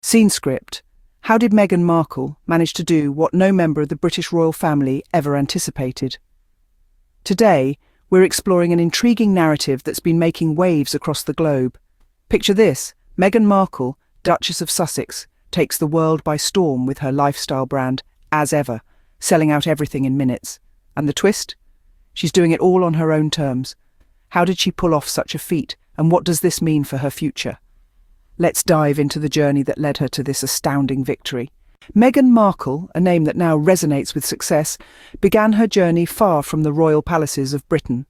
Scene script: how did Meghan Markle manage to do what no member of the British royal family ever anticipated? Today, we're exploring an intriguing narrative that's been making waves across the globe. Picture this: Meghan Markle, Duchess of Sussex, takes the world by storm with her lifestyle brand, As Ever, selling out everything in minutes. And the twist? She's doing it all on her own terms. How did she pull off such a feat, and what does this mean for her future? Let's dive into the journey that led her to this astounding victory. Meghan Markle, a name that now resonates with success, began her journey far from the royal palaces of Britain.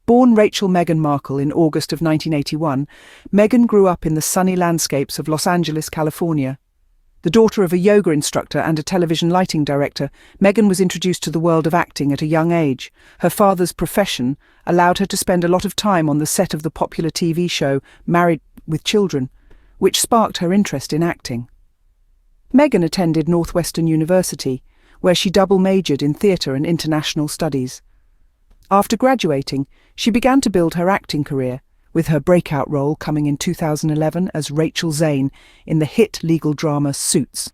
Born Rachel Meghan Markle in August of 1981, Meghan grew up in the sunny landscapes of Los Angeles, California. The daughter of a yoga instructor and a television lighting director, Meghan was introduced to the world of acting at a young age. Her father's profession allowed her to spend a lot of time on the set of the popular TV show Married with Children, which sparked her interest in acting. Meghan attended Northwestern University, where she double-majored in theatre and international studies. After graduating, she began to build her acting career, with her breakout role coming in 2011 as Rachel Zane in the hit legal drama Suits.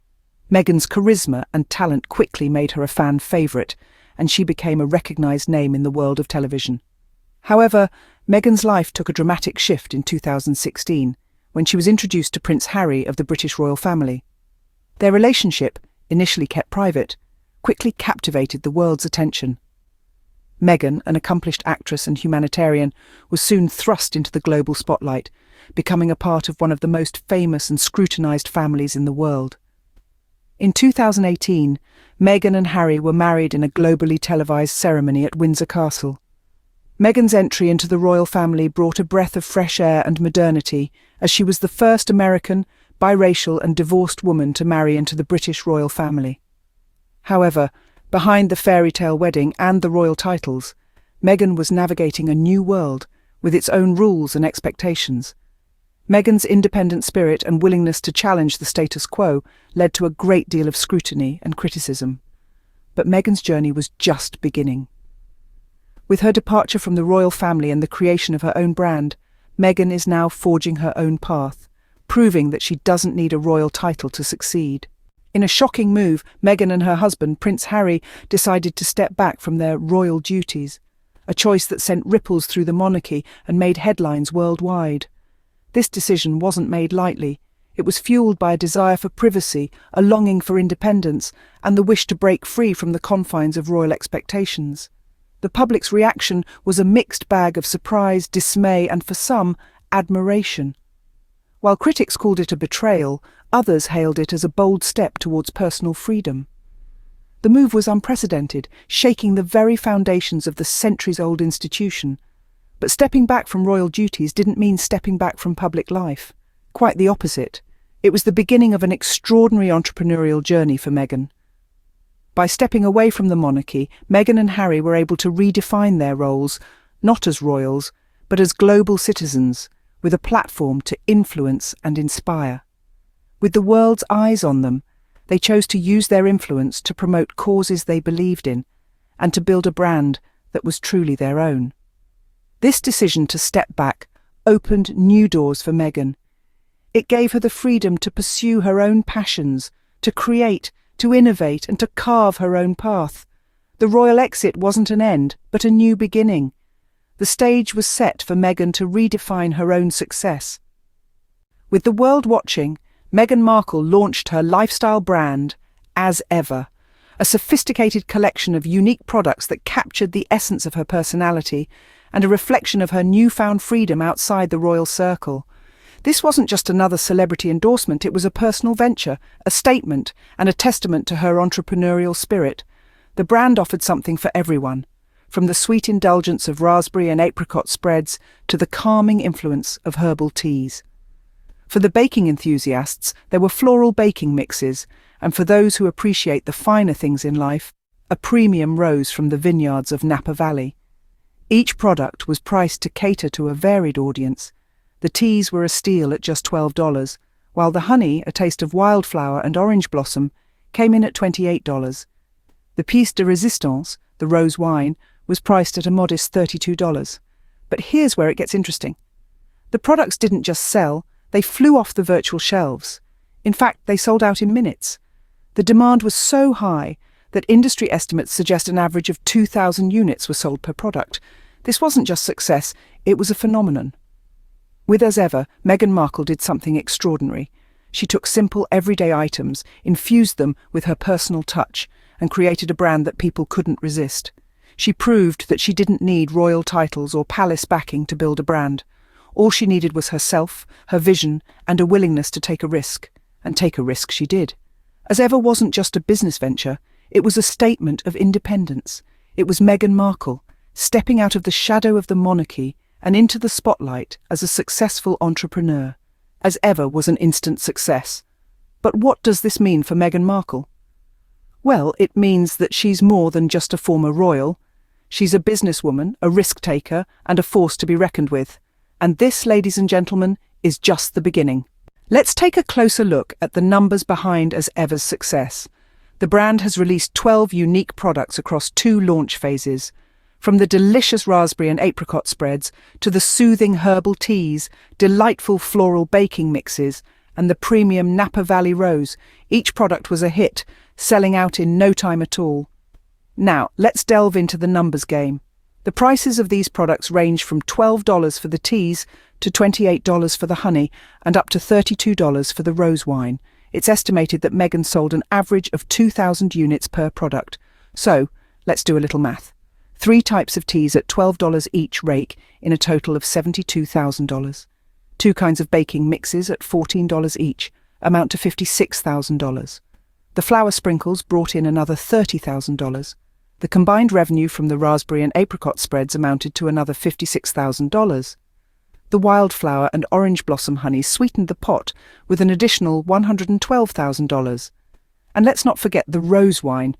Meghan's charisma and talent quickly made her a fan favourite, and she became a recognised name in the world of television. However, Meghan's life took a dramatic shift in 2016, when she was introduced to Prince Harry of the British royal family. Their relationship, initially kept private, quickly captivated the world's attention. Meghan, an accomplished actress and humanitarian, was soon thrust into the global spotlight, becoming a part of one of the most famous and scrutinised families in the world. In 2018, Meghan and Harry were married in a globally televised ceremony at Windsor Castle. Meghan's entry into the royal family brought a breath of fresh air and modernity, as she was the first American, biracial and divorced woman to marry into the British royal family. However, behind the fairy tale wedding and the royal titles, Meghan was navigating a new world with its own rules and expectations. Meghan's independent spirit and willingness to challenge the status quo led to a great deal of scrutiny and criticism. But Meghan's journey was just beginning. With her departure from the royal family and the creation of her own brand, Meghan is now forging her own path, proving that she doesn't need a royal title to succeed. In a shocking move, Meghan and her husband, Prince Harry, decided to step back from their royal duties, a choice that sent ripples through the monarchy and made headlines worldwide. This decision wasn't made lightly. It was fueled by a desire for privacy, a longing for independence, and the wish to break free from the confines of royal expectations. The public's reaction was a mixed bag of surprise, dismay, and for some, admiration. While critics called it a betrayal, others hailed it as a bold step towards personal freedom. The move was unprecedented, shaking the very foundations of the centuries-old institution. But stepping back from royal duties didn't mean stepping back from public life. Quite the opposite. It was the beginning of an extraordinary entrepreneurial journey for Meghan. By stepping away from the monarchy, Meghan and Harry were able to redefine their roles, not as royals, but as global citizens, with a platform to influence and inspire. With the world's eyes on them, they chose to use their influence to promote causes they believed in and to build a brand that was truly their own. This decision to step back opened new doors for Meghan. It gave her the freedom to pursue her own passions, to create, to innovate, and to carve her own path. The royal exit wasn't an end, but a new beginning. The stage was set for Meghan to redefine her own success. With the world watching, Meghan Markle launched her lifestyle brand, As Ever, a sophisticated collection of unique products that captured the essence of her personality and a reflection of her newfound freedom outside the royal circle. This wasn't just another celebrity endorsement, it was a personal venture, a statement, and a testament to her entrepreneurial spirit. The brand offered something for everyone, from the sweet indulgence of raspberry and apricot spreads to the calming influence of herbal teas. For the baking enthusiasts, there were floral baking mixes, and for those who appreciate the finer things in life, a premium rose from the vineyards of Napa Valley. Each product was priced to cater to a varied audience. The teas were a steal at just $12, while the honey, a taste of wildflower and orange blossom, came in at $28. The pièce de résistance, the rose wine, was priced at a modest $32. But here's where it gets interesting. The products didn't just sell, they flew off the virtual shelves. In fact, they sold out in minutes. The demand was so high that industry estimates suggest an average of 2,000 units were sold per product. This wasn't just success, it was a phenomenon. With As Ever, Meghan Markle did something extraordinary. She took simple, everyday items, infused them with her personal touch, and created a brand that people couldn't resist. She proved that she didn't need royal titles or palace backing to build a brand. All she needed was herself, her vision, and a willingness to take a risk. And take a risk she did. As Ever wasn't just a business venture, it was a statement of independence. It was Meghan Markle, stepping out of the shadow of the monarchy and into the spotlight as a successful entrepreneur. As Ever was an instant success. But what does this mean for Meghan Markle? Well, it means that she's more than just a former royal. She's a businesswoman, a risk-taker, and a force to be reckoned with. And this, ladies and gentlemen, is just the beginning. Let's take a closer look at the numbers behind As Ever's success. The brand has released 12 unique products across 2 launch phases. From the delicious raspberry and apricot spreads to the soothing herbal teas, delightful floral baking mixes, and the premium Napa Valley Rose, each product was a hit, selling out in no time at all. Now, let's delve into the numbers game. The prices of these products range from $12 for the teas to $28 for the honey and up to $32 for the rose wine. It's estimated that Meghan sold an average of 2,000 units per product. So, let's do a little math. 3 types of teas at $12 each rake in a total of $72,000. 2 kinds of baking mixes at $14 each amount to $56,000. The flour sprinkles brought in another $30,000. The combined revenue from the raspberry and apricot spreads amounted to another $56,000. The wildflower and orange blossom honey sweetened the pot with an additional $112,000. And let's not forget the rose wine,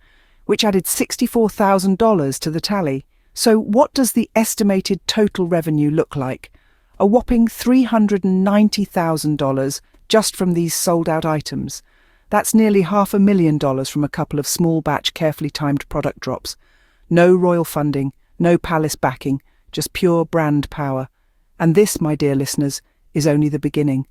which added $64,000 to the tally. So what does the estimated total revenue look like? A whopping $390,000 just from these sold-out items. That's nearly $500,000 from a couple of small-batch, carefully timed product drops. No royal funding, no palace backing, just pure brand power. And this, my dear listeners, is only the beginning.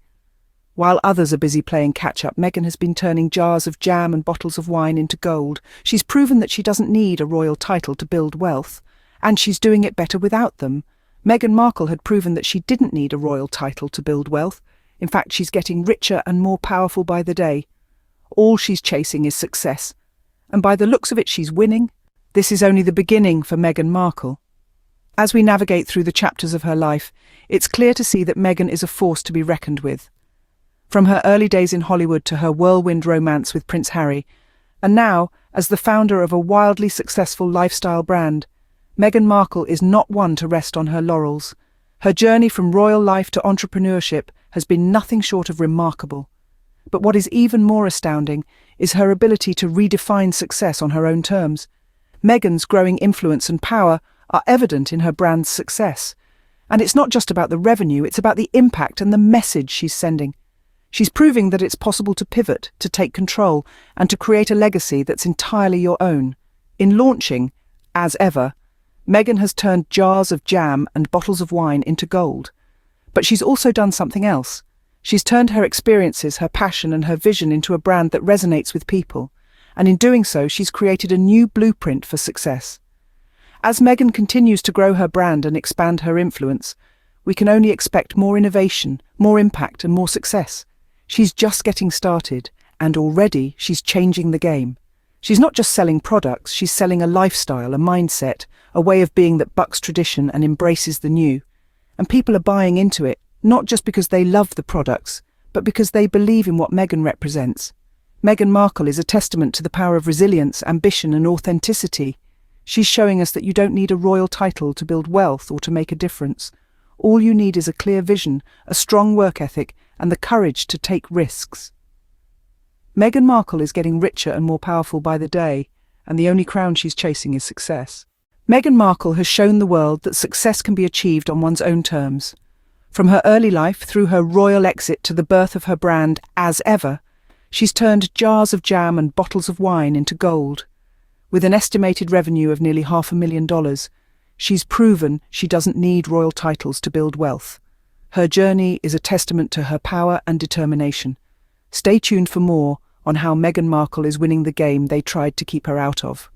While others are busy playing catch-up, Meghan has been turning jars of jam and bottles of wine into gold. She's proven that she doesn't need a royal title to build wealth, and she's doing it better without them. Meghan Markle had proven that she didn't need a royal title to build wealth. In fact, she's getting richer and more powerful by the day. All she's chasing is success. And by the looks of it, she's winning. This is only the beginning for Meghan Markle. As we navigate through the chapters of her life, it's clear to see that Meghan is a force to be reckoned with. From her early days in Hollywood to her whirlwind romance with Prince Harry, and now, as the founder of a wildly successful lifestyle brand, Meghan Markle is not one to rest on her laurels. Her journey from royal life to entrepreneurship has been nothing short of remarkable. But what is even more astounding is her ability to redefine success on her own terms. Meghan's growing influence and power are evident in her brand's success. And it's not just about the revenue, it's about the impact and the message she's sending. She's proving that it's possible to pivot, to take control, and to create a legacy that's entirely your own. In launching As Ever, Meghan has turned jars of jam and bottles of wine into gold. But she's also done something else. She's turned her experiences, her passion, and her vision into a brand that resonates with people. And in doing so, she's created a new blueprint for success. As Meghan continues to grow her brand and expand her influence, we can only expect more innovation, more impact, and more success. She's just getting started, and already she's changing the game. She's not just selling products, she's selling a lifestyle, a mindset, a way of being that bucks tradition and embraces the new. And people are buying into it, not just because they love the products, but because they believe in what Meghan represents. Meghan Markle is a testament to the power of resilience, ambition, and authenticity. She's showing us that you don't need a royal title to build wealth or to make a difference. All you need is a clear vision, a strong work ethic, and the courage to take risks. Meghan Markle is getting richer and more powerful by the day, and the only crown she's chasing is success. Meghan Markle has shown the world that success can be achieved on one's own terms. From her early life through her royal exit to the birth of her brand As Ever, she's turned jars of jam and bottles of wine into gold. With an estimated revenue of nearly $500,000, she's proven she doesn't need royal titles to build wealth. Her journey is a testament to her power and determination. Stay tuned for more on how Meghan Markle is winning the game they tried to keep her out of.